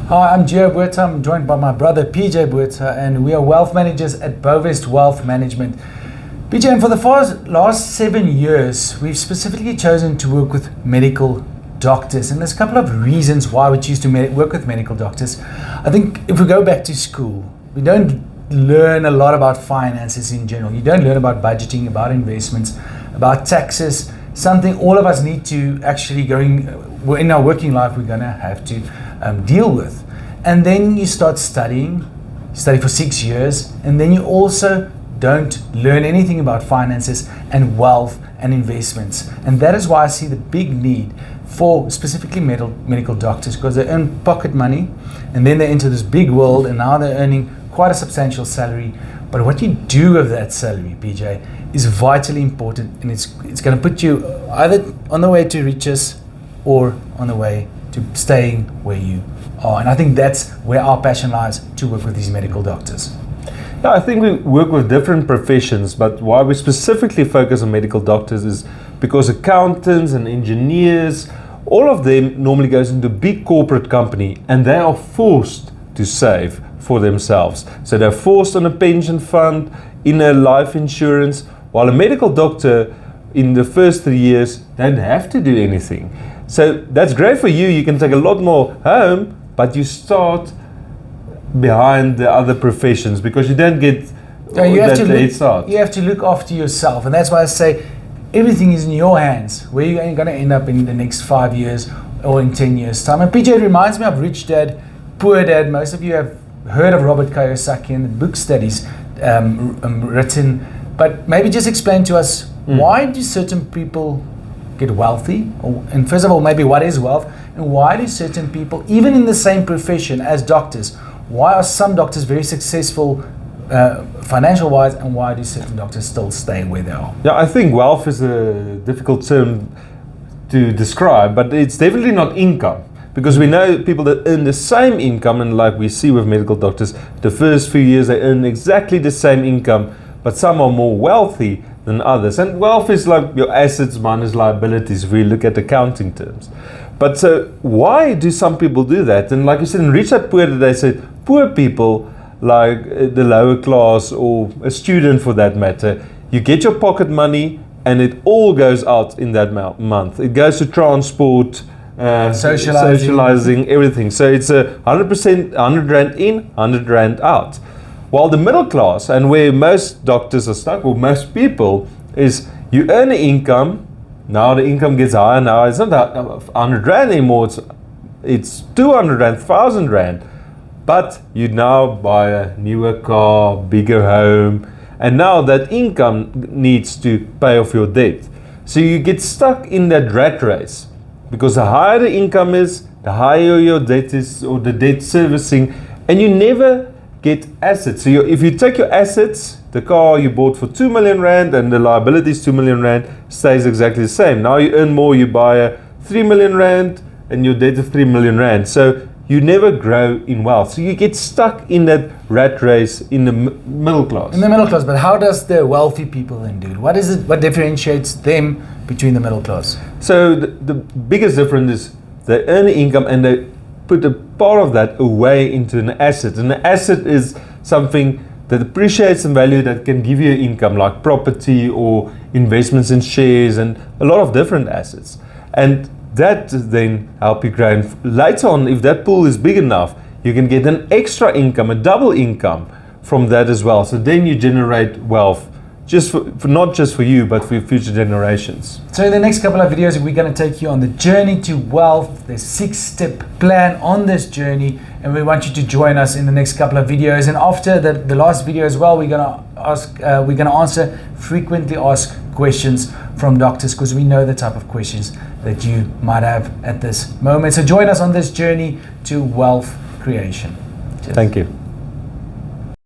Hi, I'm Gio Botha. I'm joined by my brother PJ Botha, and we are wealth managers at Bovest Wealth Management. PJ, and for the last 7 years, we've specifically chosen to work with medical doctors, and there's a couple of reasons why we choose to work with medical doctors. I think if we go back to school, we don't learn a lot about finances in general. You don't learn about budgeting, about investments, about taxes, something all of us need to actually in our working life, we're going to have to deal with. And then you start study for 6 years, and then you also don't learn anything about finances and wealth and investments. And that is why I see the big need for specifically medical doctors, because they earn pocket money and then they enter this big world, and now they're earning quite a substantial salary. But what you do with that salary, PJ, is vitally important, and it's going to put you either on the way to riches or on the way to staying where you are. And I think that's where our passion lies, to work with these medical doctors. Yeah, I think we work with different professions, but why we specifically focus on medical doctors is because accountants and engineers, all of them normally goes into a big corporate company, and they are forced to save for themselves. So they're forced on a pension fund, in a life insurance, while a medical doctor in the first 3 years don't have to do anything. So that's great for you. You can take a lot more home, but you start behind the other professions because you don't get you have to look after yourself, and that's why I say everything is in your hands. Where you're going to end up in the next 5 years or in 10 years time. And PJ, reminds me of Rich Dad, Poor Dad. Most of you have heard of Robert Kiyosaki and the books that he's written, but maybe just explain to us why do certain people get wealthy, and first of all, maybe what is wealth, and why do certain people, even in the same profession as doctors, why are some doctors very successful financial wise, and why do certain doctors still stay where they are? Yeah, I think wealth is a difficult term to describe, but it's definitely not income, because we know people that earn the same income, and like we see with medical doctors, the first few years they earn exactly the same income, but some are more wealthy than others. And wealth is like your assets minus liabilities if we look at accounting terms. But so why do some people do that? And like you said, in Rich Dad Poor Dad, they said poor people, like the lower class or a student for that matter, you get your pocket money and it all goes out in that month. It goes to transport, socializing, everything. So it's a 100%, 100 Rand in, 100 Rand out. While the middle class, and where most doctors are stuck, or most people, is you earn an income. Now the income gets higher. Now it's not 100 Rand anymore. It's 200 Rand, 1,000 Rand. But you now buy a newer car, bigger home, and now that income needs to pay off your debt. So you get stuck in that rat race, because the higher the income is, the higher your debt is, or the debt servicing, and you never get assets. So if you take your assets, the car you bought for 2 million Rand and the liabilities 2 million Rand, stays exactly the same. Now you earn more, you buy a 3 million Rand and your debt is 3 million Rand. So you never grow in wealth. So you get stuck in that rat race in the middle class. In the middle class, but how does the wealthy people then do it? What is it? What differentiates them between the middle class? So the biggest difference is they earn an income and they put a part of that away into an asset. And an asset is something that appreciates in value, that can give you income, like property or investments in shares and a lot of different assets. And that then help you grow. And later on, if that pool is big enough, you can get an extra income, a double income from that as well. So then you generate wealth, just for not just for you, but for your future generations. So in the next couple of videos, we're going to take you on the journey to wealth, the 6-step plan on this journey, and we want you to join us in the next couple of videos. And after the last video as well, we're going to answer frequently asked questions from doctors, because we know the type of questions that you might have at this moment. So join us on this journey to wealth creation. Cheers. Thank you.